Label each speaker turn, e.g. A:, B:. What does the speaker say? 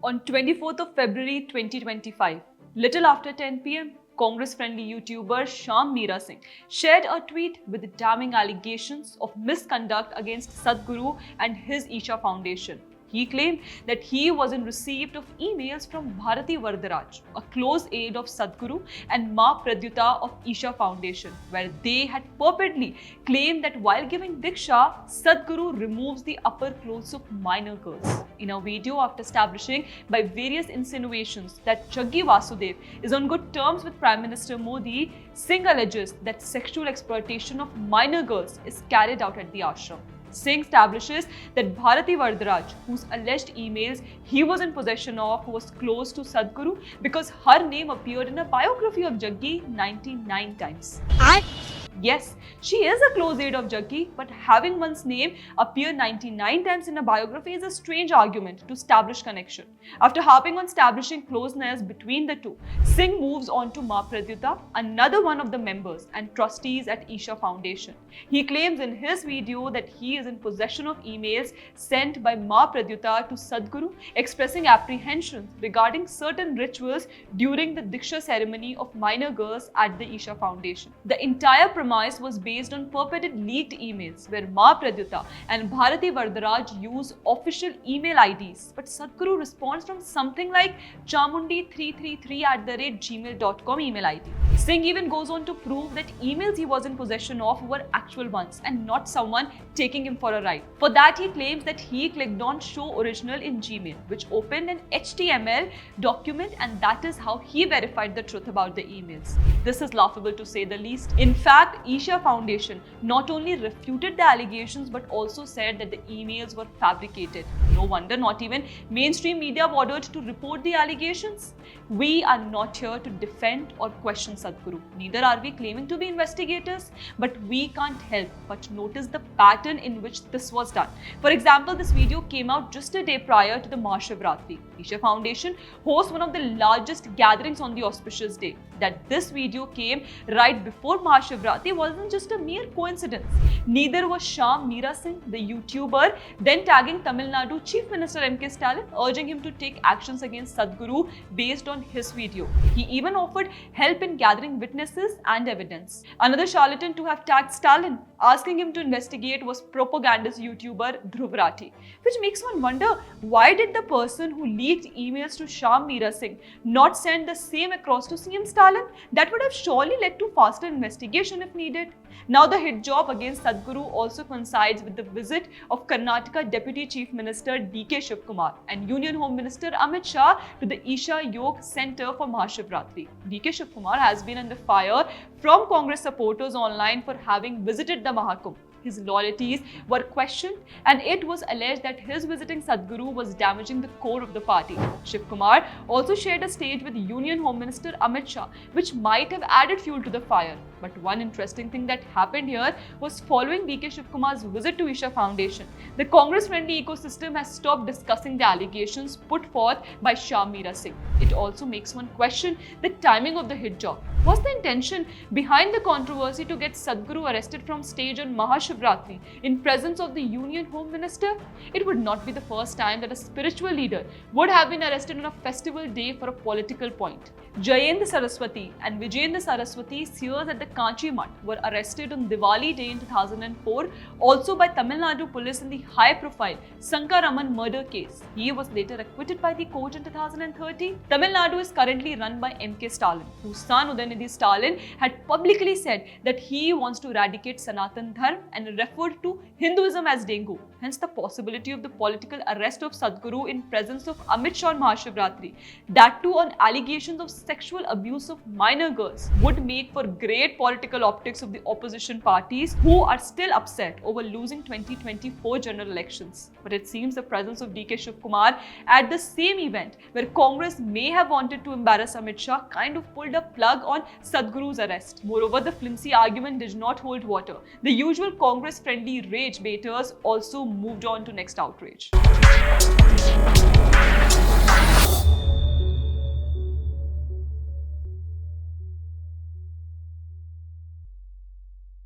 A: On 24th of February 2025, little after 10 pm, Congress-friendly YouTuber Sham Meera Singh shared a tweet with damning allegations of misconduct against Sadhguru and his Isha Foundation. He claimed that he was in receipt of emails from Bharati Varadaraj, a close aide of Sadhguru, and Ma Pradyuta of Isha Foundation, where they had purportedly claimed that while giving Diksha, Sadhguru removes the upper clothes of minor girls. In a video after establishing by various insinuations that Jaggi Vasudev is on good terms with Prime Minister Modi, Singh alleges that sexual exploitation of minor girls is carried out at the ashram. Singh establishes that Bharati Varadaraj, whose alleged emails he was in possession of, was close to Sadhguru because her name appeared in a biography of Jaggi 99 times. Yes, she is a close aide of Jaggi, but having one's name appear 99 times in a biography is a strange argument to establish connection. After harping on establishing closeness between the two, Singh moves on to Ma Pradyuta, another one of the members and trustees at Isha Foundation. He claims in his video that he is in possession of emails sent by Ma Pradyuta to Sadhguru expressing apprehensions regarding certain rituals during the Diksha ceremony of minor girls at the Isha Foundation. The entire premise was based on purported leaked emails where Ma Pradyuta and Bharati Varadaraj use official email IDs, but Sadhguru responds from something like chamundi333@gmail.com email ID. Singh even goes on to prove that emails he was in possession of were actual ones and not someone taking him for a ride. For that, he claims that he clicked on Show Original in Gmail, which opened an HTML document, and that is how he verified the truth about the emails. This is laughable to say the least. In fact, Isha Foundation not only refuted the allegations but also said that the emails were fabricated. No wonder not even mainstream media bothered to report the allegations. We are not here to defend or question Sadhguru. Neither are we claiming to be investigators, but we can't help but notice the pattern in which this was done. For example, this video came out just a day prior to the Mahashivratri. Isha Foundation hosts one of the largest gatherings on the auspicious day. That this video came right before Mahashivratri wasn't just a mere coincidence. Neither was Sham Meera Singh, the YouTuber, then tagging Tamil Nadu Chief Minister M.K. Stalin, urging him to take actions against Sadhguru based on his video. He even offered help in gathering witnesses and evidence. Another charlatan to have tagged Stalin, asking him to investigate, was propagandist YouTuber Dhruv Rathi, which makes one wonder, why did the person who leaked emails to Sham Meera Singh not send the same across to CM Stalin? That would have surely led to faster investigation if needed. Now the hit job against Sadhguru also coincides with the visit of Karnataka Deputy Chief Minister D.K. Shivkumar and Union Home Minister Amit Shah to the Isha Yoga Center for Mahashivratri. D.K. Shivkumar has been under fire from Congress supporters online for having visited the Mahakumbh. His loyalties were questioned, and it was alleged that his visiting Sadhguru was damaging the core of the party. Shivkumar also shared a stage with Union Home Minister Amit Shah, which might have added fuel to the fire. But one interesting thing that happened here was following D.K. Shivkumar's visit to Isha Foundation, the Congress-friendly ecosystem has stopped discussing the allegations put forth by Sham Meera Singh. It also makes one question the timing of the hit job. Was the intention behind the controversy to get Sadhguru arrested from stage on Mahashivratri in presence of the Union Home Minister? It would not be the first time that a spiritual leader would have been arrested on a festival day for a political point. Jayendra Saraswati and Vijayendra Saraswati, seers at the Kanchi Math, were arrested on Diwali Day in 2004, also by Tamil Nadu police in the high-profile Sankaraman murder case. He was later acquitted by the court in 2013. Tamil Nadu is currently run by M.K. Stalin, whose son Udayanidhi Stalin had publicly said that he wants to eradicate Sanatan Dharma and referred to Hinduism as dengue. Hence the possibility of the political arrest of Sadhguru in presence of Amit Shah on Mahashivratri, that too on allegations of sexual abuse of minor girls, would make for great political optics of the opposition parties who are still upset over losing 2024 general elections. But it seems the presence of D.K. Shivkumar at the same event where Congress may have wanted to embarrass Amit Shah kind of pulled a plug on Sadhguru's arrest. Moreover, the flimsy argument did not hold water. The usual Congress-friendly rage baiters also moved on to next outrage.